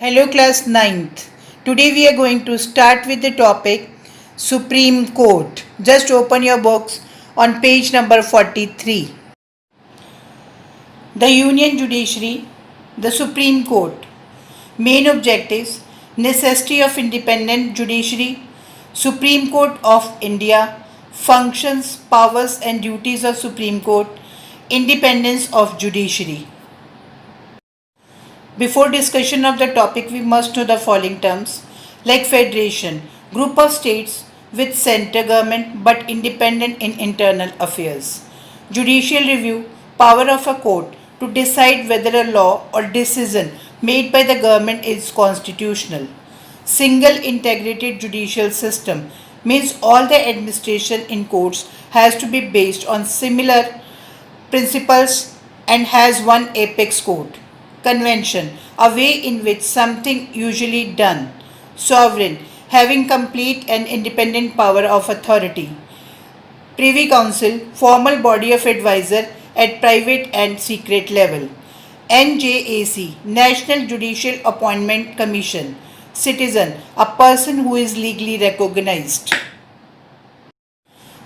Hello class ninth. Today we are going to start with the topic Supreme Court. Just open your books on page number 43. The Union Judiciary, the Supreme Court. Main objectives: necessity of independent judiciary, Supreme Court of India, functions, powers and duties of Supreme Court, independence of judiciary. Before discussion of the topic, we must know the following terms like federation, group of states with center government but independent in internal affairs. Judicial review, power of a court to decide whether a law or decision made by the government is constitutional. Single integrated judicial system means all the administration in courts has to be based on similar principles and has one apex court. Convention, a way in which something usually done. Sovereign, having complete and independent power of authority. Privy Council, formal body of advisor at private and secret level. NJAC, National Judicial Appointment Commission. Citizen, a person who is legally recognized.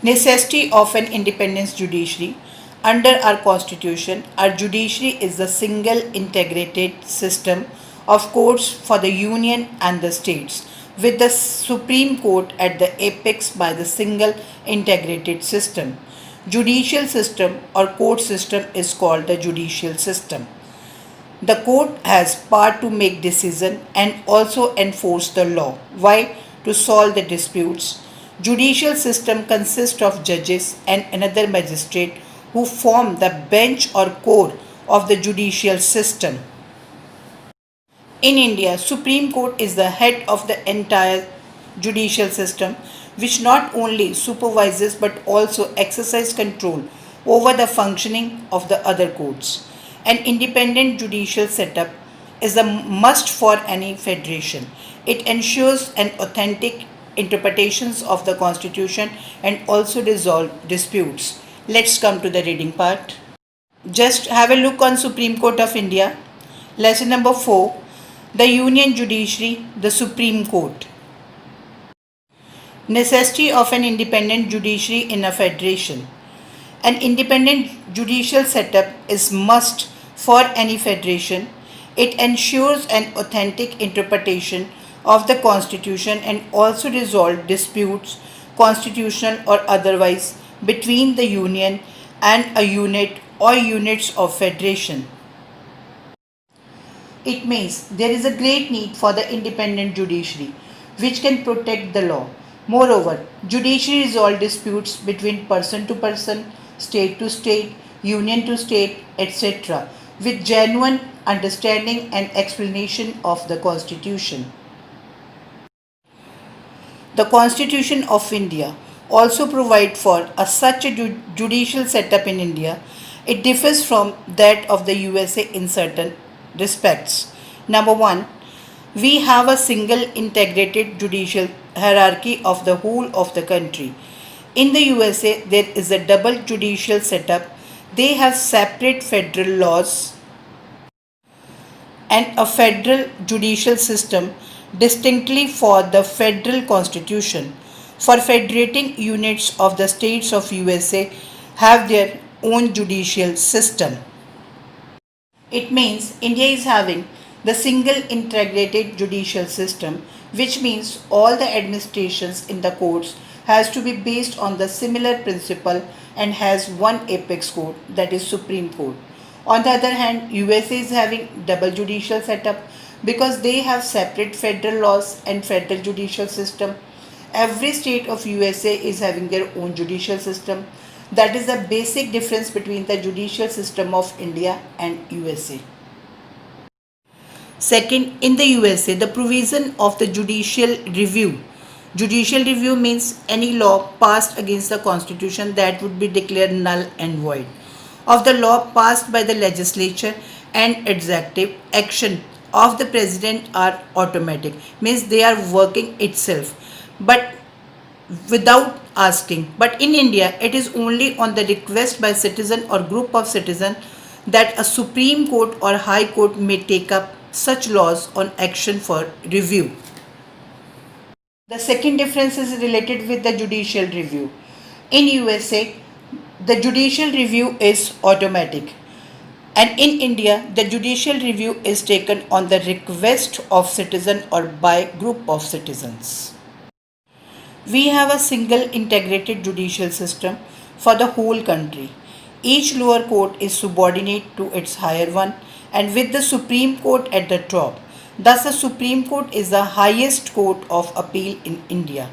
Necessity of an independent judiciary. Under our constitution, our judiciary is the single integrated system of courts for the union and the states, with the Supreme Court at the apex by the single integrated system. Judicial system or court system is called the judicial system. The court has power to make decision and also enforce the law. Why? To solve the disputes. Judicial system consists of judges and another magistrate who form the bench or core of the judicial system. In India, Supreme Court is the head of the entire judicial system, which not only supervises but also exercises control over the functioning of the other courts. An independent judicial setup is a must for any federation. It ensures an authentic interpretations of the constitution and also resolve disputes. Let's come to the reading part. Just have a look on Supreme Court of India. Lesson number 4. The Union Judiciary, the Supreme Court. Necessity of an independent judiciary in a federation. An independent judicial setup is must for any federation. It ensures an authentic interpretation of the constitution and also resolve disputes, constitutional or otherwise, between the union and a unit or units of federation. It means there is a great need for the independent judiciary which can protect the law. Moreover, judiciary resolve disputes between person to person, state to state, union to state, etc. with genuine understanding and explanation of the constitution. The Constitution of India also provide for such a judicial setup in India. It differs from that of the USA in certain respects. Number 1, we have a single integrated judicial hierarchy of the whole of the country. In the USA, there is a double judicial setup. They have separate federal laws and a federal judicial system distinctly for the federal constitution. For federating units of the states of USA have their own judicial system. It means India is having the single integrated judicial system, which means all the administrations in the courts has to be based on the similar principle and has one apex court, that is Supreme Court. On the other hand, USA is having double judicial setup because they have separate federal laws and federal judicial system. Every state of USA is having their own judicial system. That is the basic difference between the judicial system of India and USA. Second, in the USA, the provision of the judicial review. Judicial review means any law passed against the constitution that would be declared null and void. Of the law passed by the legislature and executive action of the president are automatic, means they are working itself but without asking. But in India, it is only on the request by citizen or group of citizens that a Supreme Court or High Court may take up such laws on action for review. The second difference is related with the judicial review. In USA, the judicial review is automatic, and in India, the judicial review is taken on the request of citizen or by group of citizens. We have a single integrated judicial system for the whole country. Each lower court is subordinate to its higher one and with the Supreme Court at the top. Thus, the Supreme Court is the highest court of appeal in India.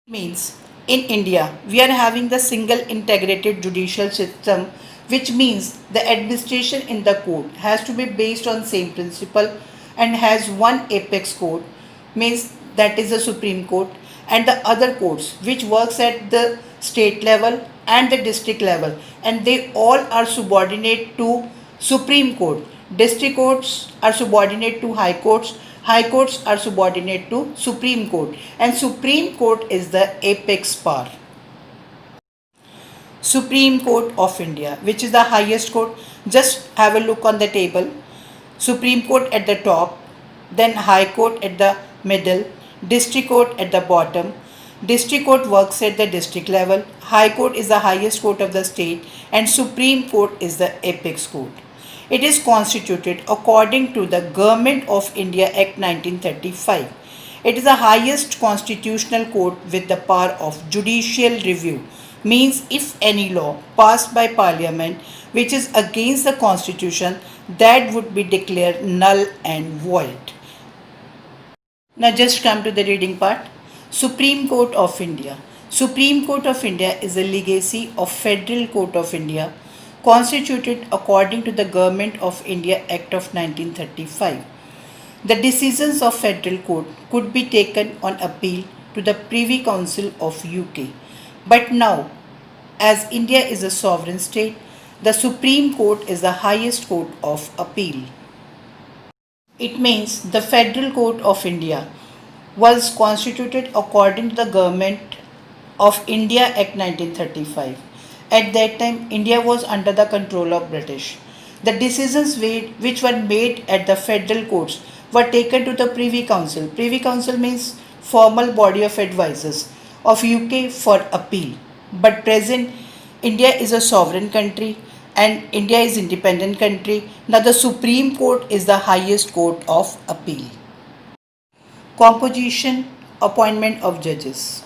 Means in India, we are having the single integrated judicial system, which means the administration in the court has to be based on same principle and has one apex court, means that is the Supreme Court, and the other courts which works at the state level and the district level, and they all are subordinate to Supreme Court. District courts are subordinate to high courts, high courts are subordinate to Supreme Court, and Supreme Court is the apex power. Supreme Court of India, which is the highest court. Just have a look on the table. Supreme Court at the top, then High Court at the middle, District Court at the bottom. District Court works at the district level, High Court is the highest court of the state, and Supreme Court is the apex court. It is constituted according to the Government of India Act 1935. It is the highest constitutional court with the power of judicial review, means if any law passed by Parliament which is against the Constitution, that would be declared null and void. Now just come to the reading part. Supreme Court of India. Supreme Court of India is a legacy of Federal Court of India, constituted according to the Government of India Act of 1935. The decisions of Federal Court could be taken on appeal to the Privy Council of UK. But now, as India is a sovereign state, the Supreme Court is the highest court of appeal. It means the Federal Court of India was constituted according to the Government of India Act 1935. At that time, India was under the control of British. The decisions which were made at the federal courts were taken to the Privy Council. Privy Council means formal body of advisors of UK for appeal. But present, India is a sovereign country and India is independent country. Now the Supreme Court is the highest court of appeal. Composition, appointment of judges.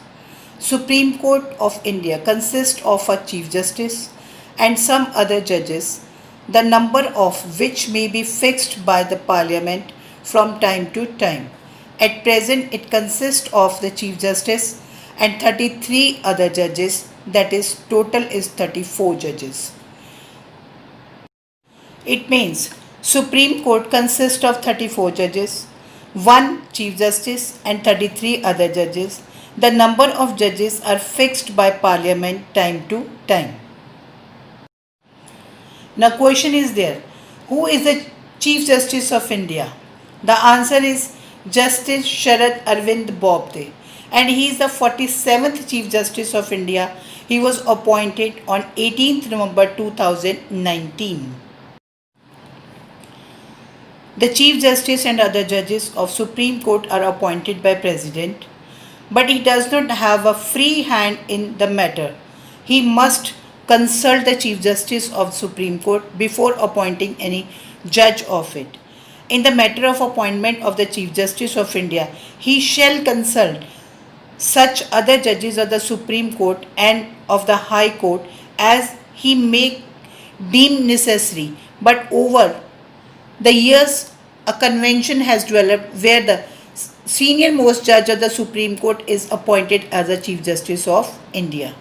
Supreme Court of India consists of a Chief Justice and some other judges, the number of which may be fixed by the Parliament from time to time. At present, it consists of the Chief Justice and 33 other judges, that is, total is 34 judges. It means Supreme Court consists of 34 judges, 1 Chief Justice and 33 other judges. The number of judges are fixed by Parliament time to time. Now question is there, who is the Chief Justice of India? The answer is Justice Sharad Arvind Bobde, and he is the 47th Chief Justice of India. He was appointed on 18th November 2019. The Chief Justice and other judges of Supreme Court are appointed by President, but he does not have a free hand in the matter. He must consult the Chief Justice of Supreme Court before appointing any judge of it. In the matter of appointment of the Chief Justice of India, he shall consult such other judges of the Supreme Court and of the High Court as he may deem necessary. But over the years, a convention has developed where the senior most judge of the Supreme Court is appointed as the Chief Justice of India.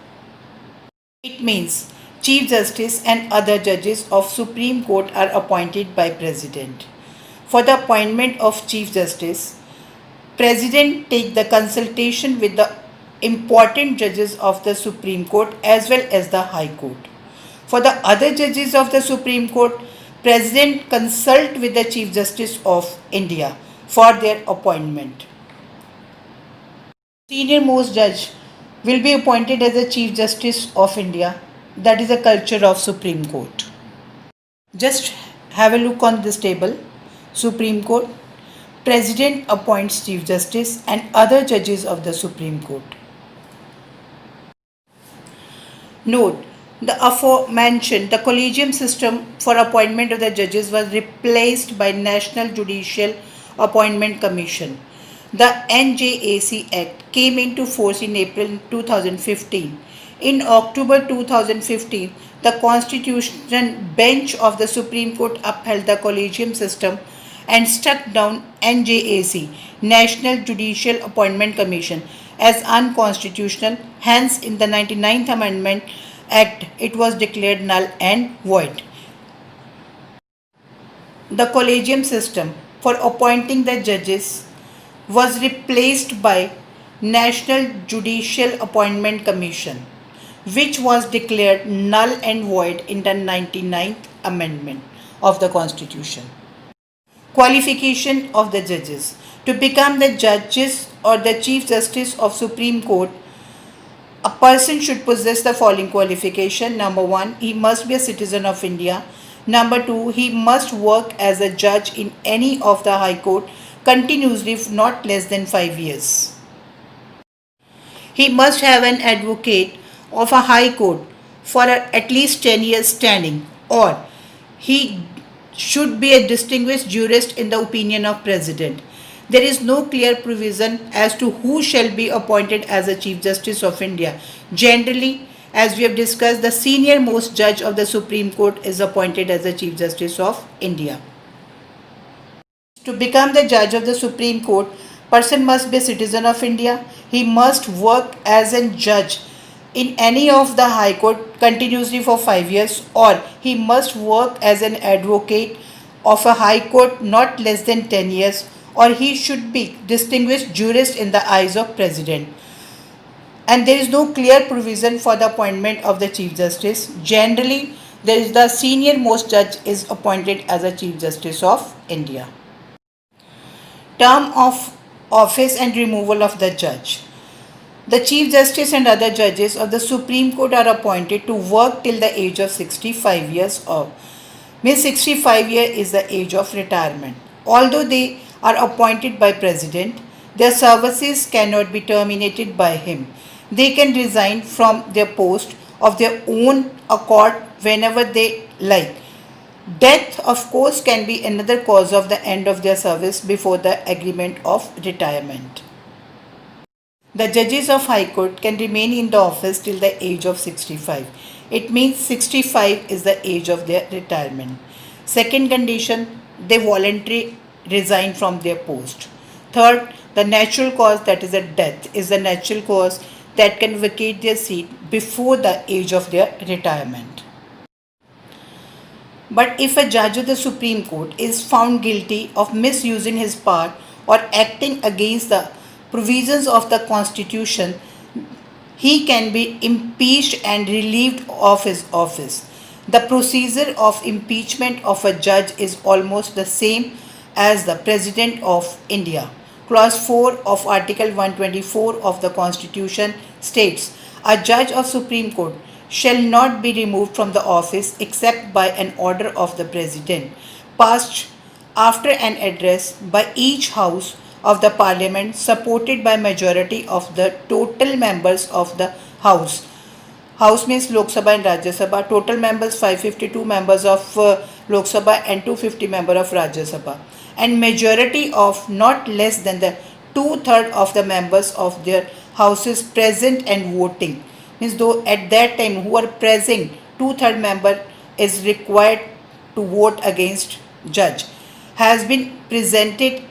It means Chief Justice and other judges of Supreme Court are appointed by President. For the appointment of Chief Justice, President take the consultation with the important judges of the Supreme Court as well as the High Court. For the other judges of the Supreme Court, President consult with the Chief Justice of India for their appointment. Senior most judge will be appointed as the Chief Justice of India. That is the culture of Supreme Court. Just have a look on this table. Supreme Court. President appoints Chief Justice and other judges of the Supreme Court. Note, the aforementioned, the collegium system for appointment of the judges was replaced by National Judicial Appointment Commission. The NJAC Act came into force in April 2015. In October 2015, the Constitution Bench of the Supreme Court upheld the collegium system and struck down NJAC, National Judicial Appointment Commission, as unconstitutional. Hence, in the 99th Amendment Act, it was declared null and void. The collegium system for appointing the judges was replaced by National Judicial Appointment Commission, which was declared null and void in the 99th Amendment of the Constitution. Qualification of the judges. To become the judges or the Chief Justice of Supreme Court, a person should possess the following qualification. Number 1, he must be a citizen of India. Number 2, he must work as a judge in any of the High Court continuously for not less than 5 years. He must have an advocate of a High Court for at least 10 years standing, or he should be a distinguished jurist in the opinion of President. There is no clear provision as to who shall be appointed as a Chief Justice of India. Generally, as we have discussed, the senior most judge of the Supreme Court is appointed as the Chief Justice of India. To become the judge of the Supreme Court, person must be a citizen of India. He must work as a judge in any of the High Court continuously for 5 years, or he must work as an advocate of a High Court not less than 10 years, or he should be distinguished jurist in the eyes of President. And there is no clear provision for the appointment of the Chief Justice. Generally, there is the senior most judge is appointed as a Chief Justice of India. Term of office and removal of the judge. The Chief Justice and other judges of the Supreme Court are appointed to work till the age of 65 years of. Means 65 years is the age of retirement. Although they are appointed by President, their services cannot be terminated by him. They can resign from their post of their own accord whenever they like. Death, of course, can be another cause of the end of their service before the agreement of retirement. The judges of High Court can remain in the office till the age of 65. It means 65 is the age of their retirement. Second condition, they voluntarily resign from their post. Third, the natural cause, that is a death, is the natural cause that can vacate their seat before the age of their retirement. But if a judge of the Supreme Court is found guilty of misusing his power or acting against the provisions of the Constitution, he can be impeached and relieved of his office. The procedure of impeachment of a judge is almost the same as the President of India. Clause 4 of Article 124 of the Constitution states, a judge of Supreme Court shall not be removed from the office except by an order of the President, passed after an address by each House of the Parliament, supported by majority of the total members of the House. House means Lok Sabha and Rajya Sabha. Total members 552 members of Lok Sabha and 250 members of Rajya Sabha. And majority of not less than the 2/3 of the members of their houses present and voting. Means though at that time who are present, 2/3 member is required to vote against judge, has been presented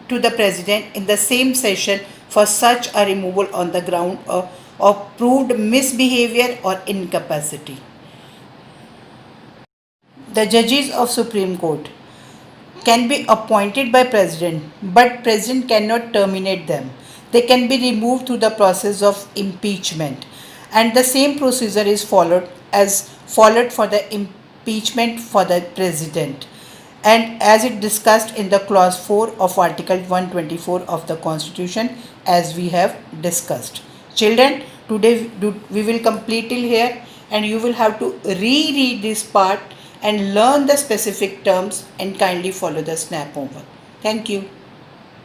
to the President in the same session for such a removal on the ground of proved misbehavior or incapacity. The judges of Supreme Court can be appointed by President, but President cannot terminate them. They can be removed through the process of impeachment, and the same procedure is followed for the impeachment for the President, and as it discussed in the clause 4 of Article 124 of the Constitution, as we have discussed. Children, today we will complete till here, and you will have to reread this part and learn the specific terms and kindly follow the snap homework. Thank you.